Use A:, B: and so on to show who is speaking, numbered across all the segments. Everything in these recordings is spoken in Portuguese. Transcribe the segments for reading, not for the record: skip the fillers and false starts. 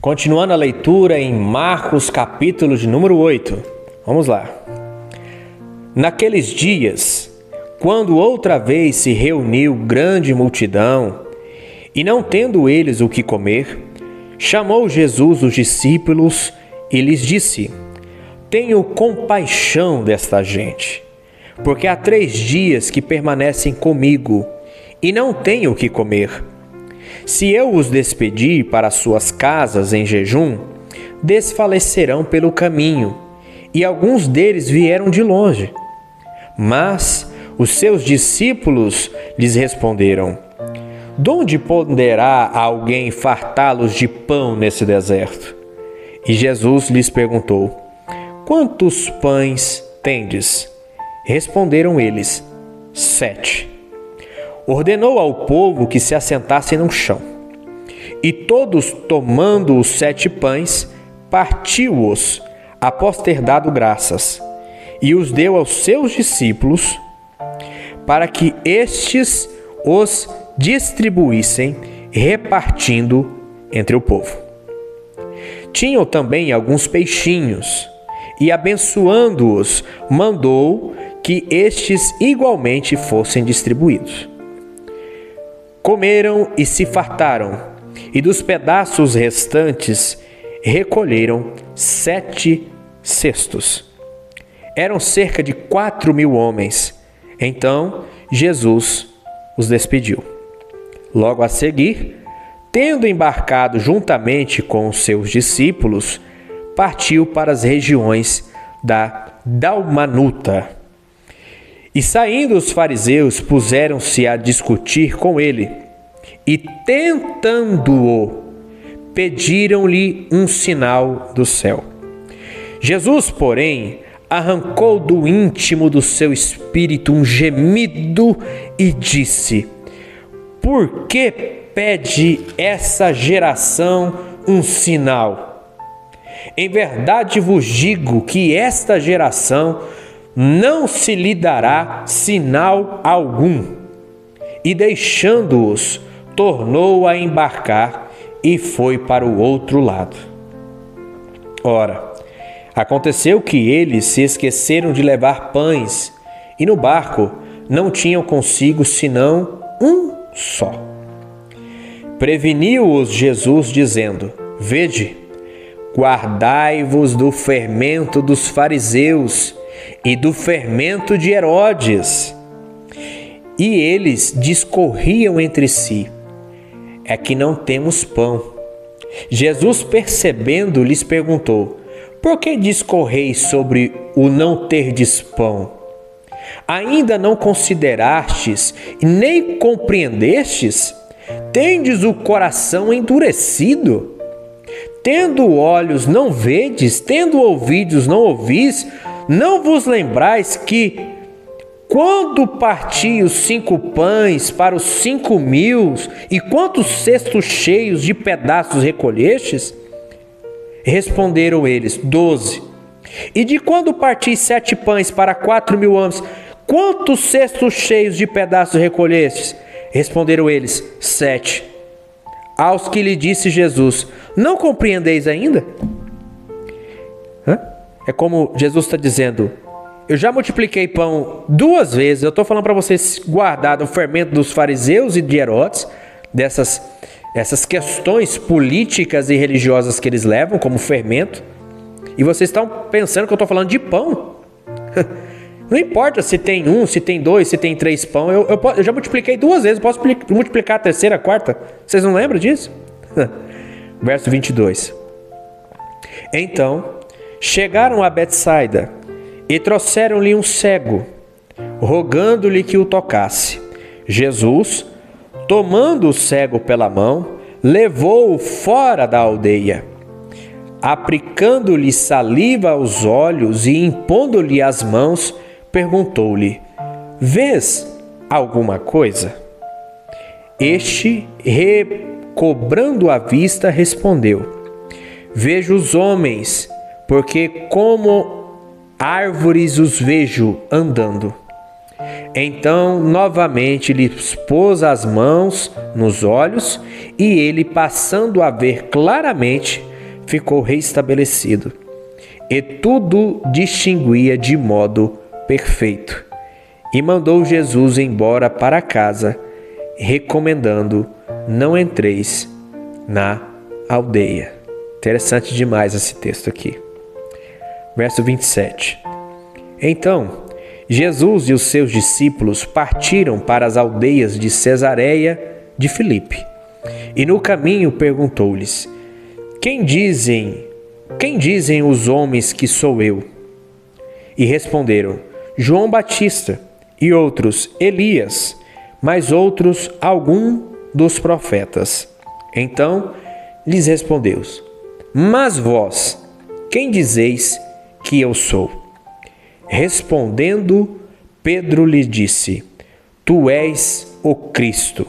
A: Continuando a leitura em Marcos, capítulo de número 8. Vamos lá. Naqueles dias, quando outra vez se reuniu grande multidão, e não tendo eles o que comer, chamou Jesus os discípulos e lhes disse: Tenho compaixão desta gente, porque há 3 dias que permanecem comigo, e não têm o que comer. Se eu os despedir para suas casas em jejum, desfalecerão pelo caminho, e alguns deles vieram de longe. Mas os seus discípulos lhes responderam: Donde poderá alguém fartá-los de pão nesse deserto? E Jesus lhes perguntou: Quantos pães tendes? Responderam eles: 7. Ordenou ao povo que se assentassem no chão. E todos, tomando os 7 pães, partiu-os, após ter dado graças, e os deu aos seus discípulos, para que estes os distribuíssem, repartindo entre o povo. Tinham também alguns peixinhos, e abençoando-os, mandou que estes igualmente fossem distribuídos. Comeram e se fartaram, e dos pedaços restantes recolheram 7 cestos. Eram cerca de 4.000 homens. Então Jesus os despediu. Logo a seguir, tendo embarcado juntamente com os seus discípulos, partiu para as regiões da Dalmanuta. E saindo os fariseus, puseram-se a discutir com ele, e tentando-o, pediram-lhe um sinal do céu. Jesus, porém, arrancou do íntimo do seu espírito um gemido e disse: Por que pede essa geração um sinal? Em verdade vos digo que esta geração não se lhe dará sinal algum. E deixando-os, tornou a embarcar e foi para o outro lado. Ora, aconteceu que eles se esqueceram de levar pães, e no barco não tinham consigo senão um só. Preveniu-os Jesus, dizendo: Vede, guardai-vos do fermento dos fariseus e do fermento de Herodes. E eles discorriam entre si: É que não temos pão. Jesus, percebendo, lhes perguntou: Por que discorreis sobre o não terdes pão? Ainda não considerastes e nem compreendestes? Tendes o coração endurecido? Tendo olhos não vedes, tendo ouvidos não ouvis? Não vos lembrais que, quando parti os 5 pães para os 5.000, e quantos cestos cheios de pedaços recolhestes? Responderam eles: 12. E de quando parti 7 pães para 4.000 homens, quantos cestos cheios de pedaços recolhestes? Responderam eles: 7. Aos que lhe disse Jesus: Não compreendeis ainda? É como Jesus está dizendo: eu já multipliquei pão 2 vezes, eu estou falando para vocês guardar o fermento dos fariseus e de Herodes, essas questões políticas e religiosas que eles levam como fermento, e vocês estão pensando que eu estou falando de pão. Não importa se tem 1, se tem 2, se tem 3 pão, eu já multipliquei 2 vezes, posso multiplicar a terceira, a quarta? Vocês não lembram disso? Verso 22. Então chegaram a Betsaida e trouxeram-lhe um cego, rogando-lhe que o tocasse. Jesus, tomando o cego pela mão, levou-o fora da aldeia. Aplicando-lhe saliva aos olhos e impondo-lhe as mãos, perguntou-lhe: Vês alguma coisa? Este, recobrando a vista, respondeu: Vejo os homens, porque como árvores os vejo andando. Então novamente lhe pôs as mãos nos olhos, e ele, passando a ver claramente, ficou restabelecido, e tudo distinguia de modo perfeito. E mandou Jesus embora para casa, recomendando: não entreis na aldeia. Interessante demais esse texto aqui. Verso 27. Então, Jesus e os seus discípulos partiram para as aldeias de Cesareia de Filipe. E no caminho perguntou-lhes: Quem dizem os homens que sou eu? E responderam: João Batista, e outros Elias, mas outros algum dos profetas. Então lhes respondeu: Mas vós, quem dizeis que eu sou? Respondendo, Pedro lhe disse: Tu és o Cristo.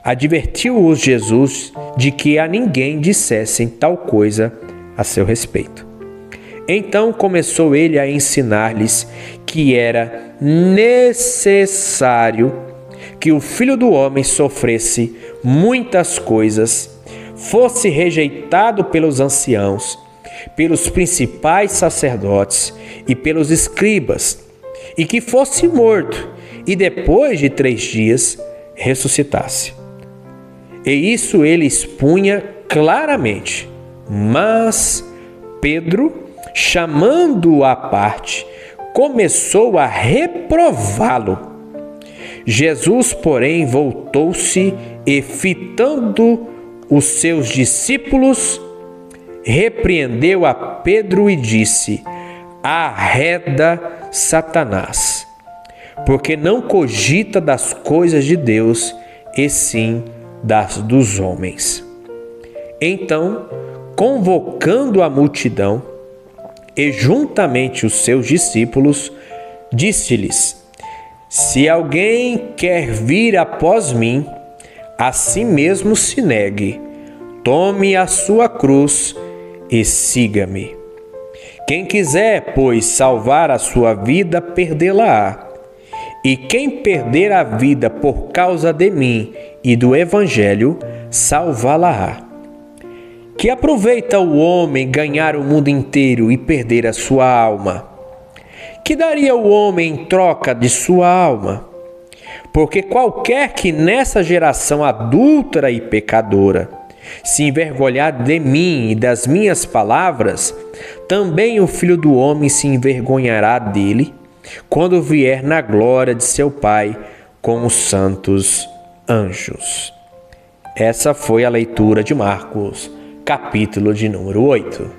A: Advertiu-os Jesus de que a ninguém dissessem tal coisa a seu respeito. Então começou ele a ensinar-lhes que era necessário que o Filho do Homem sofresse muitas coisas, fosse rejeitado pelos anciãos, pelos principais sacerdotes e pelos escribas, e que fosse morto, e depois de 3 dias ressuscitasse. E isso ele expunha claramente. Mas Pedro, chamando-o à parte, começou a reprová-lo. Jesus, porém, voltou-se e, fitando os seus discípulos, repreendeu a Pedro e disse: Arreda, Satanás, porque não cogita das coisas de Deus, e sim das dos homens. Então, convocando a multidão e juntamente os seus discípulos, disse-lhes: Se alguém quer vir após mim, a si mesmo se negue, tome a sua cruz e siga-me. Quem quiser, pois, salvar a sua vida, perdê-la-á. E quem perder a vida por causa de mim e do Evangelho, salvá-la-á. Que aproveita o homem ganhar o mundo inteiro e perder a sua alma? Que daria o homem em troca de sua alma? Porque qualquer que nessa geração adúltera e pecadora se envergonhar de mim e das minhas palavras, também o Filho do Homem se envergonhará dele, quando vier na glória de seu Pai com os santos anjos. Essa foi a leitura de Marcos, capítulo de número 8.